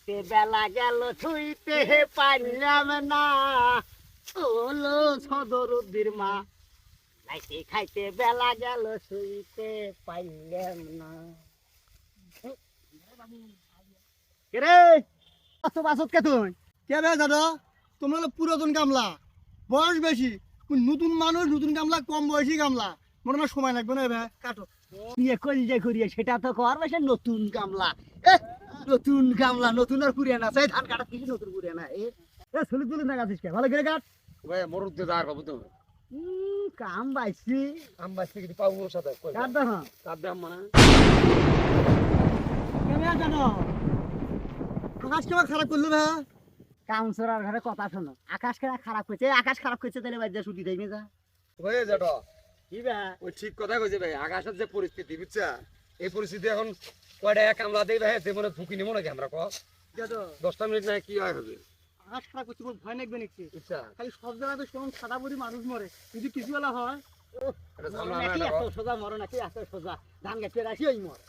খাইতে বেলা গেল ছুইতে পারলাম না, ওলো সদরুদ্দির মা। খাইতে খাইতে বেলা গেল ছুইতে পারলাম না। কে বাসত কে তুই? কে ভাই দাদা, তোমরা হলো পুরাতন গামলা, বয়স বেশি। নতুন মানুষ, নতুন গামলা, কম বয়সী গামলা, মনে হয় সময় লাগবে না ভাই, কাটো। বিয়ে করিয়ে করিয়ে সেটা তো কর সে নতুন গামলা। নতুন গামলা, নতুন আর পুরিয়ানা সেই ধান কাটা কিছু নতুন পুরিয়ানা। ছুলি তুলি না গাছিস কে ভালো করে কাট ভাই মরুদ দে দাঁড় বাবু তো কাম বাইছি আম্বাস থেকে দি পাবো সাথে কই কাট দেখো কাদ দাম মানে কেমন জানো আকাশ কেমন খারাপ করলো ভাই? কাউন্সিলর ঘরে কথা শোনো। আকাশ কেনা খারাপ করছে, আকাশ খারাপ করছে তাহলে বাড়িতে ছুটি দেয় না। যা হয়ে যাটো কি বা ওই ঠিক কথা কইছে ভাই। আকাশের যে পরিস্থিতি বুঝছা, এই পরিস্থিতি এখন কয়টা এক কামলা দেই ভাই, জীবনে ঝুঁকি নিব নাকি আমরা? ক দাদা 10টা মিনিট না কি হয় হবে আকাশ খারাপ করছে, মোর ভয় লাগবে নাকি? বুঝছা? খালি সব জায়গাতে শোন সাদা বুড়ি মানুষ মরে, যদি কিছু বেলা হয় এটা মরো ঝামেলা নাকি না এত সোজা, মরো নাকি এত সোজা। ধান গাছে রাখি ওই মর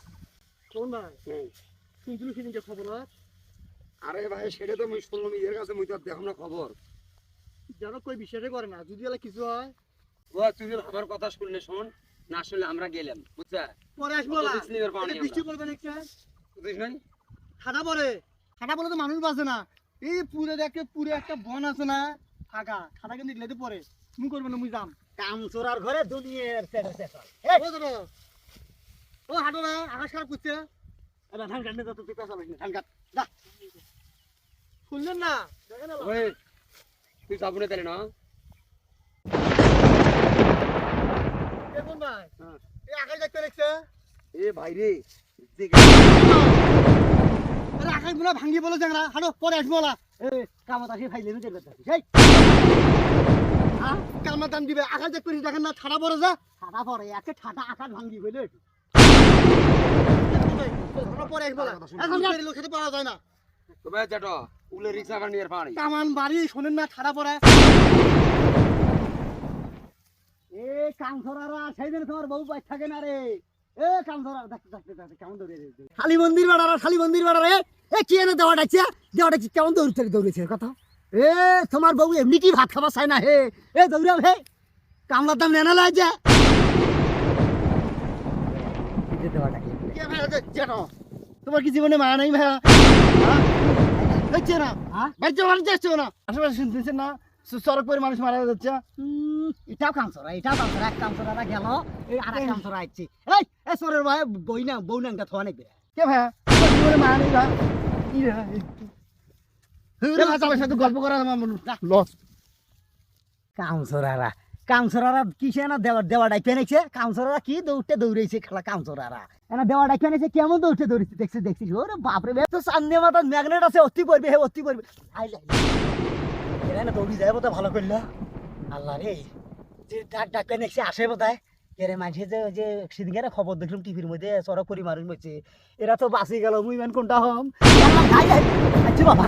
শোন ভাই, শুনছিল সেদিনকে খবর হয়, আরে ভাই সেটা তো মুই শুনলাম নিজের কাছে, মুই তো দেখো না খবর। যেন কই বিশ্বাসই করে না, যদি এলা কিছু হয় ও তুই আমার কথা শুনলে শোন, না শুনলে আমরা গেলাম বুঝছা? পরে আসবো না। বিসলিমের পানি আমরা। বৃষ্টি পড়বে নাকি? বুঝিস নাই? ঠাডা পড়ে, ঠাডা পড়লে তো মানুষ বাঁচে না। এই পুরে দেখে, পুরে একটা বন আছে না ফাঁকা, ঠাডা কিন্তু দিলে পরে তুমি করবে না, মুই যাম। কাউন্সিলর ঘরে দুনিয়ার ছেড়ে শেষ। ও দাদা, ও হাঁটো না, আকাশ খারাপ করছে। এবার ধান কাটলে তো তুই পেশা না, ধান কাট যা। শুনলেন না? দেখেন না ওই তুই যাবো না তাহলে না? দেখুন ভাই, হ্যাঁ। এই আকাশ দেখতে দেখছে, এ ভাই রে আরে আকাশ গুলা ভাঙ্গি বলে জাংরা, হাঁটো পরে আসবো না। কামত আসি ফাইলে নিতে করতে সেই কামনা দাম দিবে, আকাশ দেখতে দেখেন না, ঠাডা পড়ে যা। ঠাডা পরে একে ঠাডা আকাশ ভাঙ্গি গেলে পরে আসবো না, এখন লোক খেতে পাওয়া যায় না। তো ভাই যাটো উলে রিক্সা বানিয়ে আর পানি কামান বাড়ি শোনেন না, ঠাডা পড়ে। এ কামছরারা সেইদিন তোমার বউ পাই থাকে না রে। এ কামছরা দেখতে দেখতে দেখতে কেমন দৌড়ে রে খালি মন্দির বাড়ারা, খালি মন্দির বাড়ারা। এ কি এনে দেওয়া ডাকছে, দেওয়া ডাকছে কেমন দৌড়েছে কথা। এ তোমার বউ এমনি কি ভাত খাবার চাই না হে? এ দৌড়াম হে, কামলার দাম নেনা লাগে দেওয়া ডাকে। তোমার কি জীবনে মায়া নাই ভাইয়া? দেখছে না, বাড়িতে মানুষ যাচ্ছে না, আশেপাশে শুনতেছেন না, সড়ক পরে মানুষ মারা যাচ্ছে। এটাও কামছরা, এটাও কামছরা। এক কামছরা গেল, এই আর এক কামছরা আসছে। এই এ সরের ভাই বই না একটা থোয়া নেবে কে ভাইয়া, তোমার জীবনে মায়া নেই ভাই? চালের সাথে গল্প করা আমার লস। কামছরারা, কামছরারা কিসে না দেওয়া ডাইকে এনেছে। কামছরারা কি দৌড়েছে খেলা। কামছরারা এনা দেওয়া ডাইকে এনেছে, কেমন দৌড়েছে দেখছিস। ওরে বাপরে বে, তো সামনে মাথা ম্যাগনেট আছে, অতি পড়বে হে, অতি পড়বে। আইলে এরা না দৌড়ি যায় বোধ ভালো করলো। আল্লাহ রে, যে ডাক এনেছে আসে বোধ হয়। এরে মাঝে যে সেদিকে খবর দেখলাম টিভির মধ্যে, সড়ক পরি মানুষ মরছে। এরা তো বাঁচি গেল, মুই ম্যান কোনটা হম। আচ্ছা বাবা।